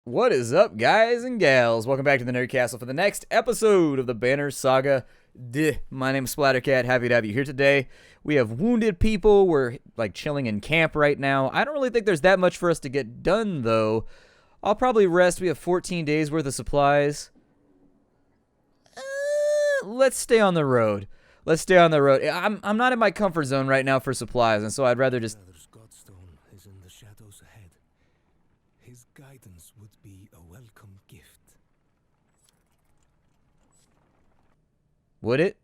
What is up, guys and gals? Welcome back to the Nerd Castle for the next episode of the Banner Saga. My name is Splattercat. Happy to have you here today. We have wounded people. We're like chilling in camp right now. I don't really think there's that much for us to get done, though. I'll probably rest. We have 14 days worth of supplies. Let's stay on the road. Let's stay on the road. I'm not in my comfort zone right now for supplies, and so I'd rather just... Brother's godstone is in the shadows ahead. His guidance would be a welcome gift. Would it?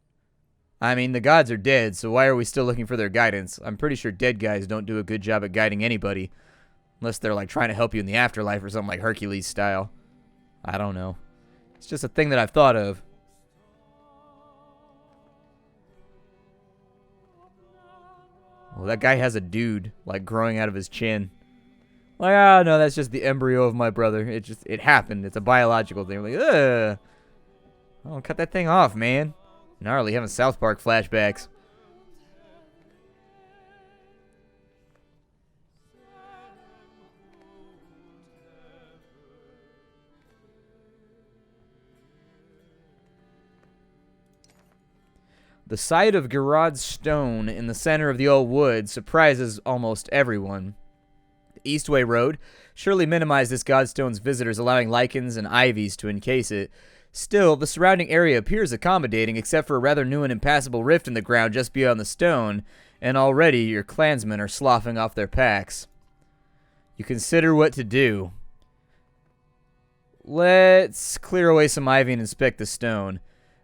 I mean, the gods are dead, so why are we still looking for their guidance? I'm pretty sure dead guys don't do a good job at guiding anybody. Unless they're, like, trying to help you in the afterlife or something like Hercules style. I don't know. It's just a thing that I've thought of. Well, that guy has a dude, like, growing out of his chin. Like, oh, no, that's just the embryo of my brother. It happened. It's a biological thing. Like, ugh. Oh, cut that thing off, man. Gnarly, having South Park flashbacks. The sight of God's stone in the center of the old wood surprises almost everyone. The Eastway Road surely minimized this godstone's visitors, allowing lichens and ivies to encase it. Still, the surrounding area appears accommodating, except for a rather new and impassable rift in the ground just beyond the stone, and already your clansmen are sloughing off their packs. You consider what to do. Let's clear away some ivy and inspect the stone.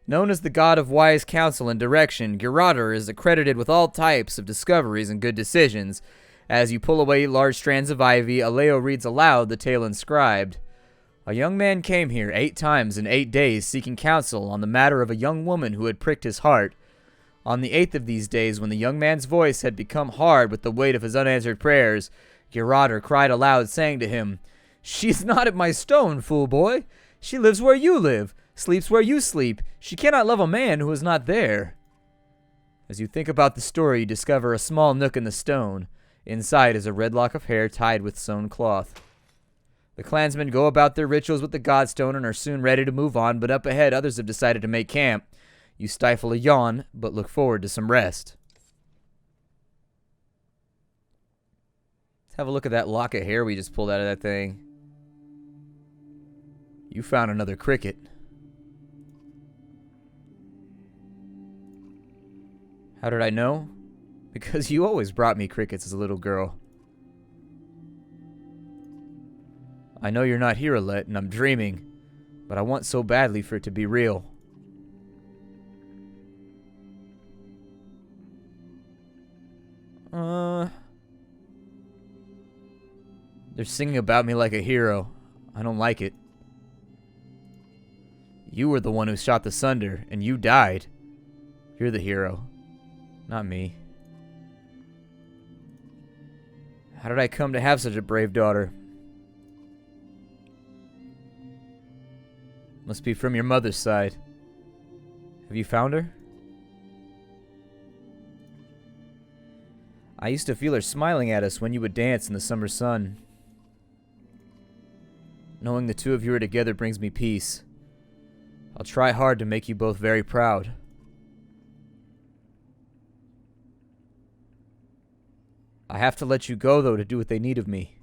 Known as the god of wise counsel and direction, Hoder is accredited with all types of discoveries and good decisions. As you pull away large strands of ivy, Aleo reads aloud the tale inscribed. A young man came here 8 times in 8 days, seeking counsel on the matter of a young woman who had pricked his heart. On the 8th of these days, when the young man's voice had become hard with the weight of his unanswered prayers, Hoder cried aloud, saying to him, "She's not at my stone, fool boy. She lives where you live, sleeps where you sleep. She cannot love a man who is not there." As you think about the story, you discover a small nook in the stone. Inside is a red lock of hair tied with sewn cloth. The clansmen go about their rituals with the godstone and are soon ready to move on, but up ahead others have decided to make camp. You stifle a yawn, but look forward to some rest. Let's have a look at that lock of hair we just pulled out of that thing. You found another cricket. How did I know? Because you always brought me crickets as a little girl. I know you're not here, Alette, and I'm dreaming, but I want so badly for it to be real. They're singing about me like a hero. I don't like it. You were the one who shot the Sunder, and you died. You're the hero, not me. How did I come to have such a brave daughter? Must be from your mother's side. Have you found her? I used to feel her smiling at us when you would dance in the summer sun. Knowing the two of you are together brings me peace. I'll try hard to make you both very proud. I have to let you go, though, to do what they need of me.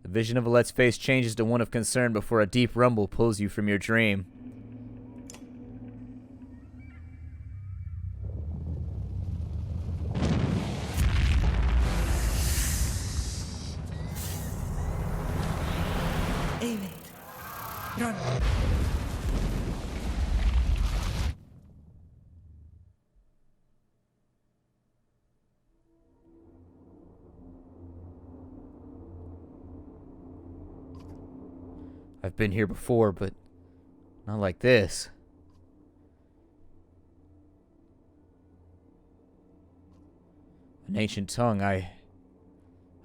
The vision of Alette's face changes to one of concern before a deep rumble pulls you from your dream. Aim it. Run. I've been here before, but not like this. An ancient tongue, I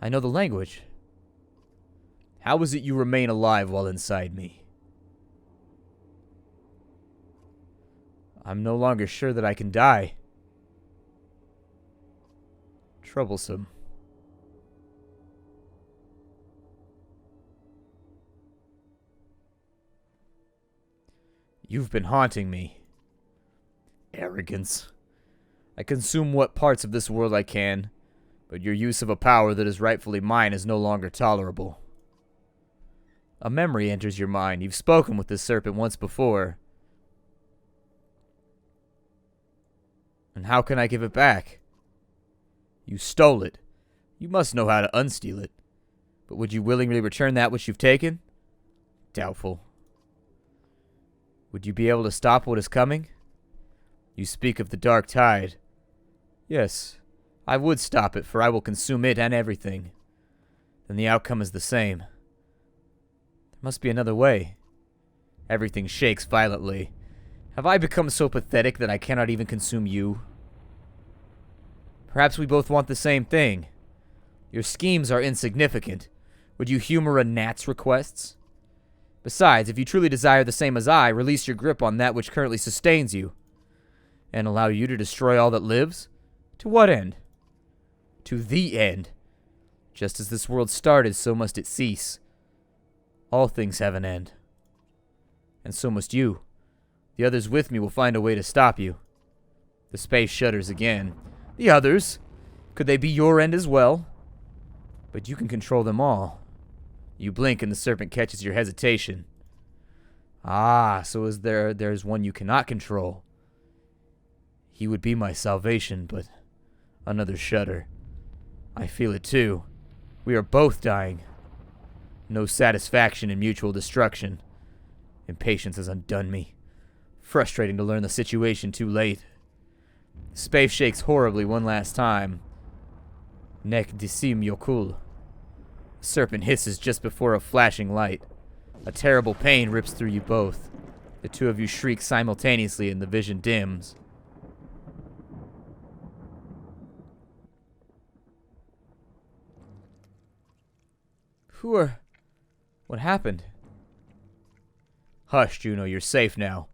know the language. How is it you remain alive while inside me? I'm no longer sure that I can die. Troublesome. You've been haunting me. Arrogance. I consume what parts of this world I can, but your use of a power that is rightfully mine is no longer tolerable. A memory enters your mind. You've spoken with this serpent once before. And how can I give it back? You stole it. You must know how to unsteal it. But would you willingly return that which you've taken? Doubtful. Would you be able to stop what is coming? You speak of the dark tide. Yes, I would stop it, for I will consume it and everything. Then the outcome is the same. There must be another way. Everything shakes violently. Have I become so pathetic that I cannot even consume you? Perhaps we both want the same thing. Your schemes are insignificant. Would you humor a gnat's requests? Besides, if you truly desire the same as I, release your grip on that which currently sustains you, and allow you to destroy all that lives? To what end? To the end. Just as this world started, so must it cease. All things have an end. And so must you. The others with me will find a way to stop you. The space shudders again. The others? Could they be your end as well? But you can control them all. You blink and the serpent catches your hesitation. Ah, so is there's one you cannot control. He would be my salvation, but another shudder. I feel it too. We are both dying. No satisfaction in mutual destruction. Impatience has undone me. Frustrating to learn the situation too late. Space shakes horribly one last time. Nec dissim yocul. The serpent hisses just before a flashing light. A terrible pain rips through you both. The two of you shriek simultaneously and the vision dims. What happened? Hush, Juno, you're safe now.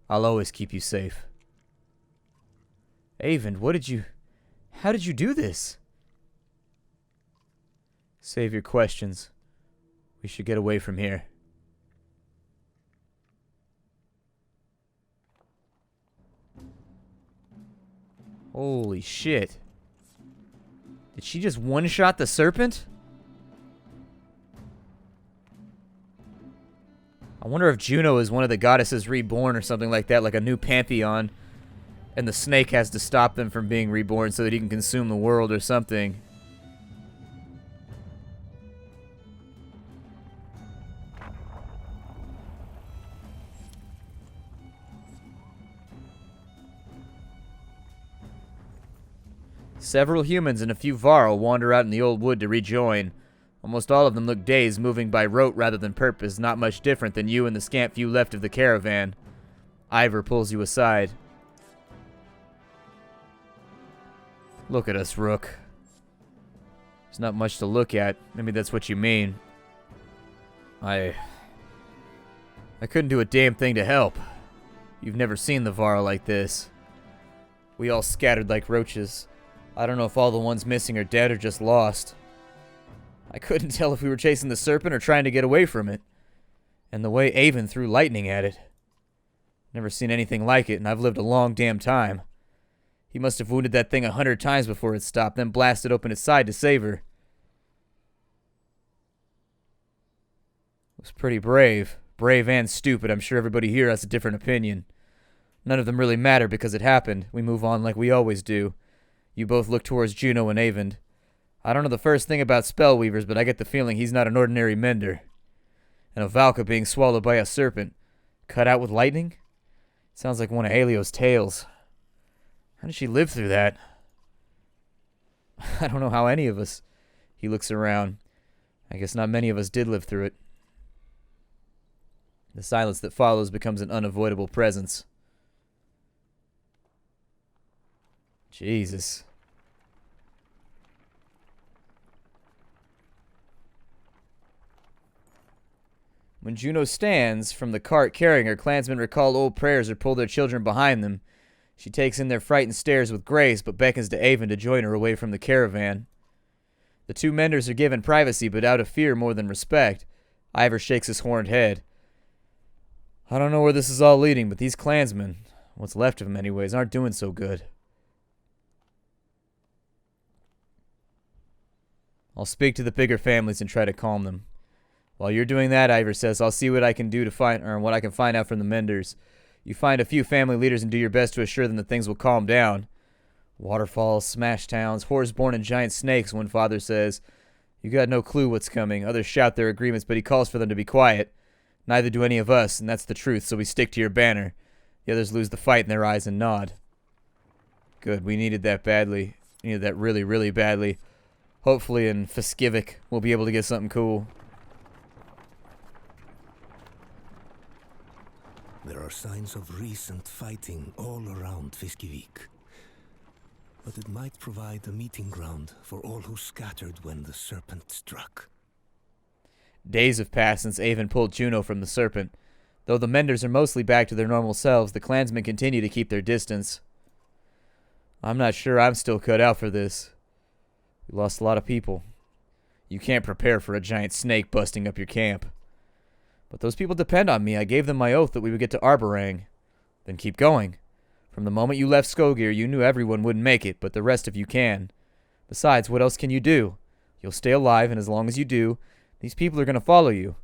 I'll always keep you safe. Avon, how did you do this? Save your questions. We should get away from here. Holy shit. Did she just one-shot the serpent? I wonder if Juno is one of the goddesses reborn or something like that, like a new pantheon. And the snake has to stop them from being reborn so that he can consume the world or something. Several humans and a few Varl wander out in the old wood to rejoin. Almost all of them look dazed, moving by rote rather than purpose, not much different than you and the scant few left of the caravan. Ivor pulls you aside. Look at us, Rook. There's not much to look at. Maybe that's what you mean. I couldn't do a damn thing to help. You've never seen the Varl like this. We all scattered like roaches. I don't know if all the ones missing are dead or just lost. I couldn't tell if we were chasing the serpent or trying to get away from it. And the way Avon threw lightning at it. Never seen anything like it, and I've lived a long damn time. He must have wounded that thing 100 times before it stopped, then blasted open its side to save her. It was pretty brave. Brave and stupid. I'm sure everybody here has a different opinion. None of them really matter because it happened. We move on like we always do. You both look towards Juno and Avon. I don't know the first thing about spellweavers, but I get the feeling he's not an ordinary mender. And a Valka being swallowed by a serpent. Cut out with lightning? Sounds like one of Aelio's tales. How did she live through that? I don't know how any of us. He looks around. I guess not many of us did live through it. The silence that follows becomes an unavoidable presence. Jesus. When Juno stands from the cart carrying her, clansmen recall old prayers or pull their children behind them. She takes in their frightened stares with grace, but beckons to Avon to join her away from the caravan. The two menders are given privacy, but out of fear more than respect. Ivor shakes his horned head. I don't know where this is all leading, but these clansmen, what's left of them anyways, aren't doing so good. I'll speak to the bigger families and try to calm them. While you're doing that, Ivor says, I'll see what I can do to find, or what I can find out from the menders. You find a few family leaders and do your best to assure them that things will calm down. Waterfalls, smash towns, whores born and giant snakes, one father says. You got no clue what's coming. Others shout their agreements, but he calls for them to be quiet. Neither do any of us, and that's the truth, so we stick to your banner. The others lose the fight in their eyes and nod. Good, we needed that badly. We needed that really, really badly. Hopefully in Fiskivik we'll be able to get something cool. There are signs of recent fighting all around Fiskivik. But it might provide a meeting ground for all who scattered when the serpent struck. Days have passed since Avon pulled Juno from the serpent. Though the menders are mostly back to their normal selves, the clansmen continue to keep their distance. I'm not sure I'm still cut out for this. We lost a lot of people. You can't prepare for a giant snake busting up your camp. But those people depend on me. I gave them my oath that we would get to Arborang. Then keep going. From the moment you left Skogir, you knew everyone wouldn't make it, but the rest of you can. Besides, what else can you do? You'll stay alive, and as long as you do, these people are going to follow you.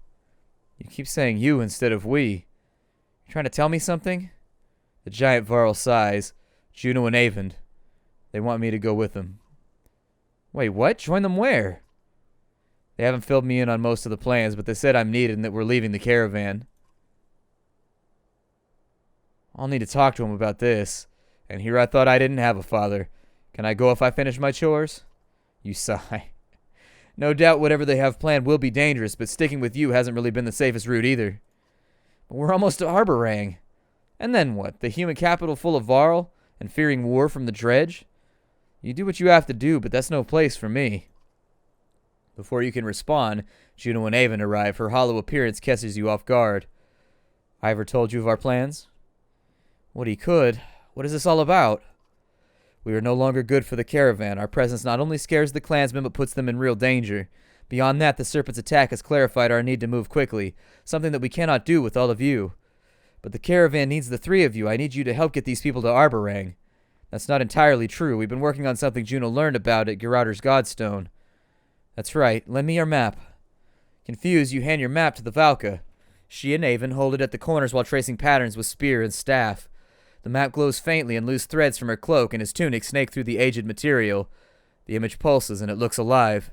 You keep saying you instead of we. You trying to tell me something? The giant Varl sighs. Juno and Avon. They want me to go with them. Wait, what? Join them where? They haven't filled me in on most of the plans, but they said I'm needed and that we're leaving the caravan. I'll need to talk to him about this. And here I thought I didn't have a father. Can I go if I finish my chores? You sigh. No doubt whatever they have planned will be dangerous, but sticking with you hasn't really been the safest route either. But we're almost to Arborang. And then what? The human capital full of Varl and fearing war from the dredge? You do what you have to do, but that's no place for me. Before you can respond, Juno and Avon arrive. Her hollow appearance catches you off guard. Ivor told you of our plans? What he could. What is this all about? We are no longer good for the caravan. Our presence not only scares the clansmen, but puts them in real danger. Beyond that, the serpent's attack has clarified our need to move quickly, something that we cannot do with all of you. But the caravan needs the three of you. I need you to help get these people to Arborang. That's not entirely true. We've been working on something Juno learned about at Gerador's godstone. That's right. Lend me your map. Confused, you hand your map to the Valka. She and Avon hold it at the corners while tracing patterns with spear and staff. The map glows faintly and loose threads from her cloak and his tunic snake through the aged material. The image pulses and it looks alive.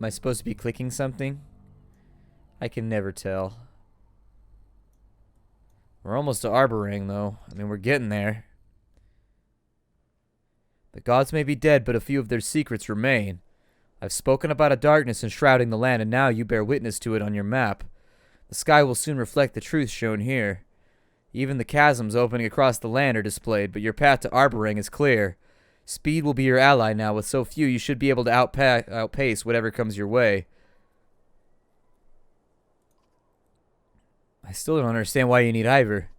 Am I supposed to be clicking something? I can never tell. We're almost to Arborang, though. I mean, we're getting there. The gods may be dead, but a few of their secrets remain. I've spoken about a darkness enshrouding the land, and now you bear witness to it on your map. The sky will soon reflect the truth shown here. Even the chasms opening across the land are displayed, but your path to Arborang is clear. Speed will be your ally now. With so few, you should be able to outpace whatever comes your way. I still don't understand why you need Ivor.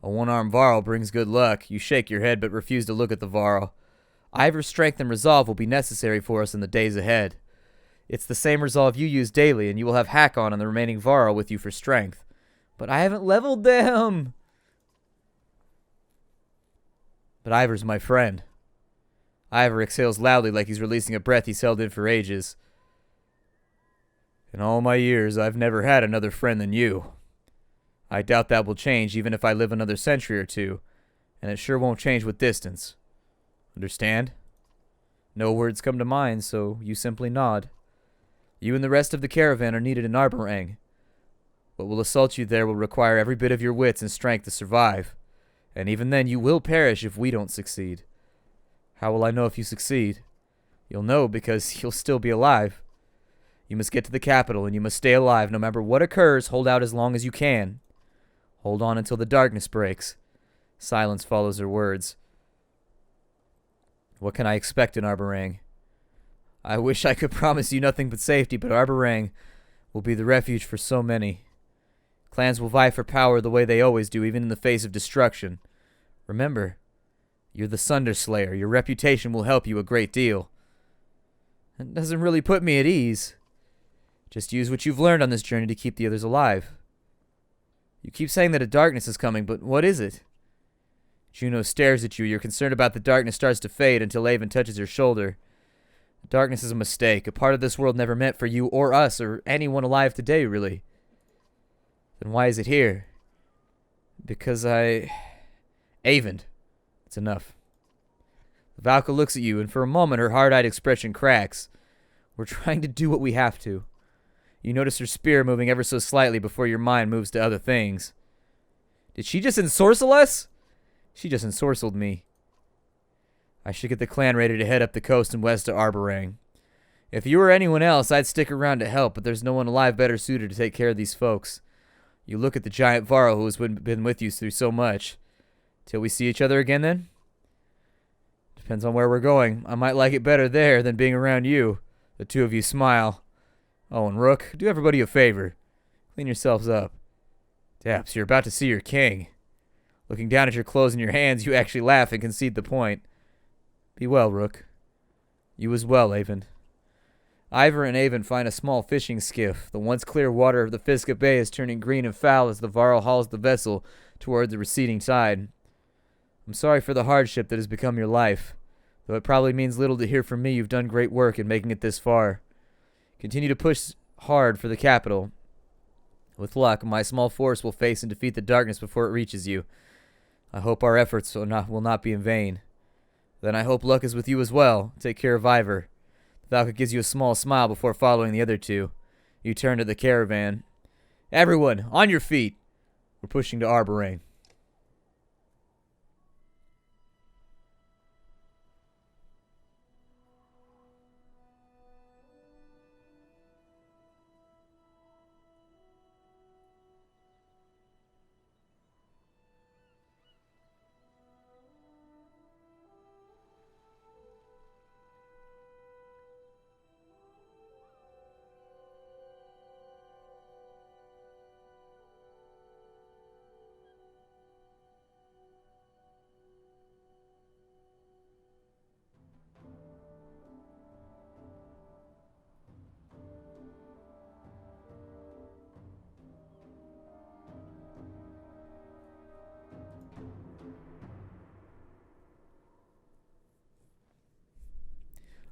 A one-armed Varl brings good luck. You shake your head but refuse to look at the Varl. Ivor's strength and resolve will be necessary for us in the days ahead. It's the same resolve you use daily, and you will have Hakon and the remaining Varl with you for strength. But I haven't leveled them! But Ivor's my friend. Ivor exhales loudly like he's releasing a breath he's held in for ages. In all my years, I've never had another friend than you. I doubt that will change even if I live another century or two, and it sure won't change with distance. Understand? No words come to mind, so you simply nod. You and the rest of the caravan are needed in Arborang. What will assault you there will require every bit of your wits and strength to survive, and even then you will perish if we don't succeed. How will I know if you succeed? You'll know because you'll still be alive. You must get to the capital, and you must stay alive. No matter what occurs, hold out as long as you can. Hold on until the darkness breaks. Silence follows her words. What can I expect in Arborang? I wish I could promise you nothing but safety, but Arborang will be the refuge for so many. Clans will vie for power the way they always do, even in the face of destruction. Remember, you're the Sunder Slayer. Your reputation will help you a great deal. It doesn't really put me at ease. Just use what you've learned on this journey to keep the others alive. You keep saying that a darkness is coming, but what is it? Juno stares at you. You're concerned about the darkness starts to fade until Avon touches your shoulder. Darkness is a mistake, a part of this world never meant for you or us or anyone alive today, really. Then why is it here? Because Avon, it's enough. Valka looks at you, and for a moment her hard-eyed expression cracks. We're trying to do what we have to. You notice her spear moving ever so slightly before your mind moves to other things. Did she just ensorcel us? She just ensorcelled me. I should get the clan ready to head up the coast and west to Arborang. If you or anyone else, I'd stick around to help, but there's no one alive better suited to take care of these folks. You look at the giant Varl who has been with you through so much. Till we see each other again, then? Depends on where we're going. I might like it better there than being around you. The two of you smile. Oh, and Rook, do everybody a favor. Clean yourselves up. Daps, you're about to see your king. Looking down at your clothes and your hands, you actually laugh and concede the point. Be well, Rook. You as well, Avon. Ivor and Avon find a small fishing skiff. The once clear water of the Fiska Bay is turning green and foul as the Varl hauls the vessel toward the receding tide. I'm sorry for the hardship that has become your life. Though it probably means little to hear from me, you've done great work in making it this far. Continue to push hard for the capital. With luck, my small force will face and defeat the darkness before it reaches you. I hope our efforts will not be in vain. Then I hope luck is with you as well. Take care of Ivor. Valka gives you a small smile before following the other two. You turn to the caravan. Everyone, on your feet. We're pushing to Arborang.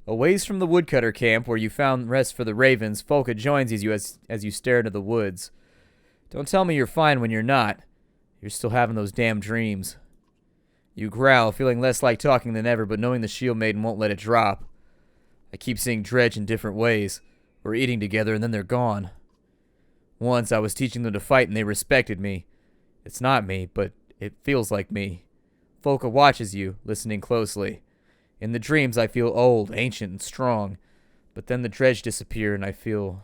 A ways from the woodcutter camp where you found rest for the ravens, Folka joins you as you stare into the woods. Don't tell me you're fine when you're not. You're still having those damn dreams. You growl, feeling less like talking than ever, but knowing the shield maiden won't let it drop. I keep seeing Dredge in different ways. We're eating together and then they're gone. Once I was teaching them to fight and they respected me. It's not me, but it feels like me. Folka watches you, listening closely. In the dreams, I feel old, ancient, and strong. But then the dredge disappear and I feel...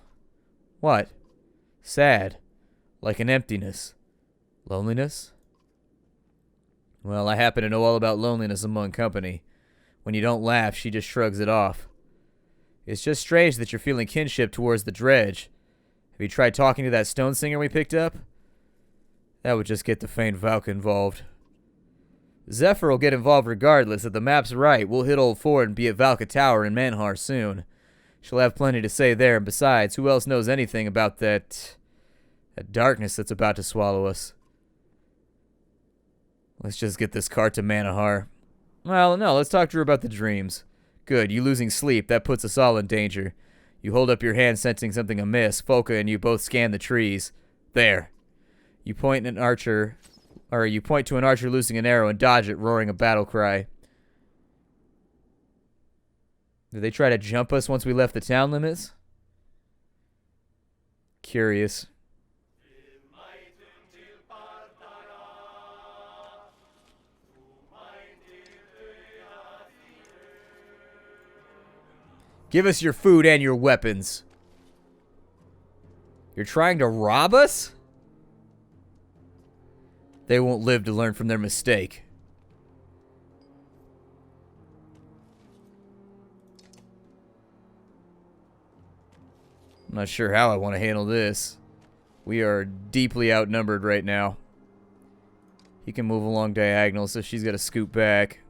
what? Sad. Like an emptiness. Loneliness? Well, I happen to know all about loneliness among company. When you don't laugh, she just shrugs it off. It's just strange that you're feeling kinship towards the dredge. Have you tried talking to that stone singer we picked up? That would just get the faint Valka involved. Zephyr will get involved regardless. If the map's right, we'll hit Old Ford and be at Valka Tower in Manhaur soon. She'll have plenty to say there, and besides, who else knows anything about that darkness that's about to swallow us? Let's just get this cart to Manhaur. Well, no, let's talk to her about the dreams. Good, you losing sleep, that puts us all in danger. You hold up your hand sensing something amiss. Folka and you both scan the trees. There. You point to an archer losing an arrow and dodge it, roaring a battle cry. Did they try to jump us once we left the town limits? Curious. Give us your food and your weapons. You're trying to rob us? They won't live to learn from their mistake. I'm not sure how I want to handle this. We are deeply outnumbered right now. He can move along diagonal, so she's got to scoot back.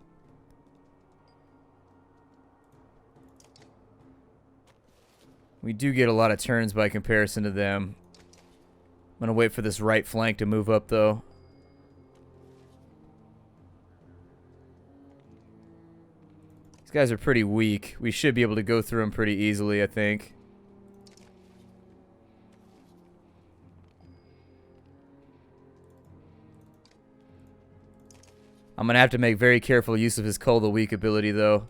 We do get a lot of turns by comparison to them. I'm going to wait for this right flank to move up, though. These guys are pretty weak. We should be able to go through them pretty easily, I think. I'm going to have to make very careful use of his Cull the Weak ability, though.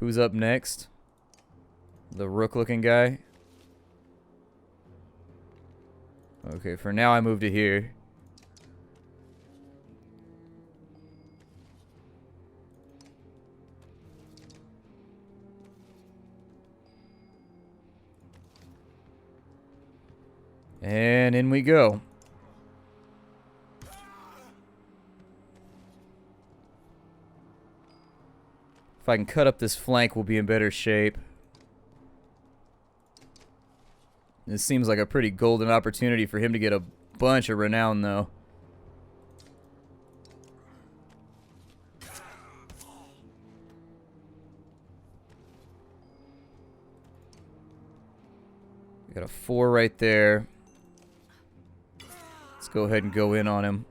Who's up next? The Rook-looking guy? Okay, for now I move to here. And in we go. If I can cut up this flank, we'll be in better shape. This seems like a pretty golden opportunity for him to get a bunch of renown, though. We got a 4 right there. Let's go ahead and go in on him.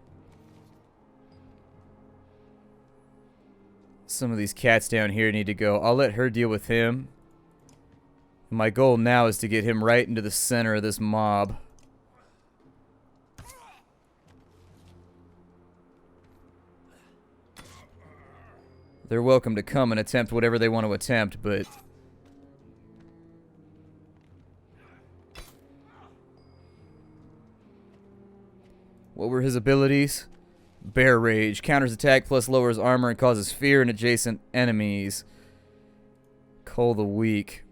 Some of these cats down here need to go. I'll let her deal with him. My goal now is to get him right into the center of this mob. They're welcome to come and attempt whatever they want to attempt, but... What were his abilities? Bear Rage. Counters attack plus lowers armor and causes fear in adjacent enemies. Cull the Weak.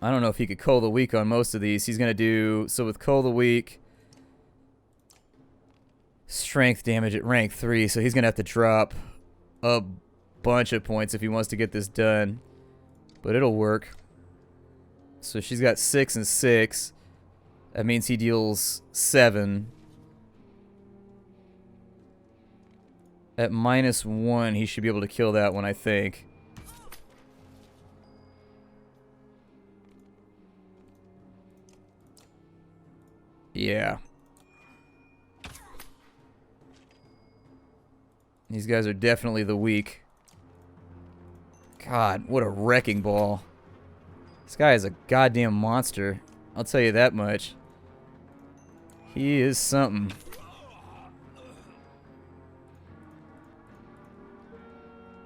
I don't know if he could Cull the Weak on most of these. He's going to do... So with Cull the Weak... Strength damage at rank 3. So he's going to have to drop a bunch of points if he wants to get this done. But it'll work. So she's got 6 and 6. That means he deals 7. At -1, he should be able to kill that one, I think. Yeah. These guys are definitely the weak. God, what a wrecking ball. This guy is a goddamn monster. I'll tell you that much. He is something.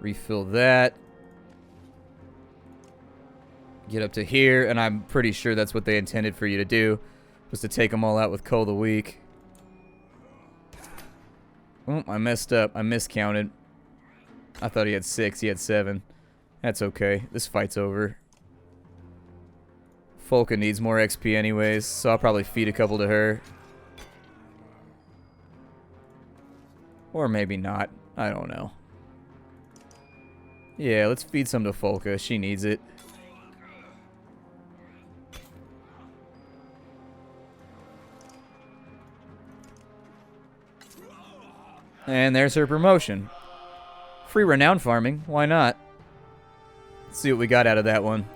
Refill that. Get up to here, and I'm pretty sure that's what they intended for you to do, was to take them all out with Cull the Weak. Oh, I messed up. I miscounted. I thought he had 6. He had 7. That's okay. This fight's over. Folka needs more XP anyways, so I'll probably feed a couple to her. Or maybe not. I don't know. Yeah, let's feed some to Folka. She needs it. And there's her promotion. Free renown farming. Why not? Let's see what we got out of that one.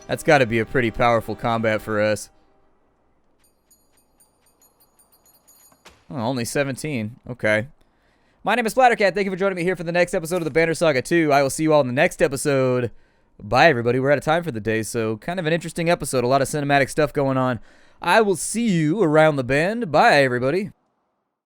That's got to be a pretty powerful combat for us. Oh, only 17. Okay. My name is Splattercat. Thank you for joining me here for the next episode of the Banner Saga 2. I will see you all in the next episode. Bye, everybody. We're out of time for the day, so kind of an interesting episode. A lot of cinematic stuff going on. I will see you around the bend. Bye, everybody.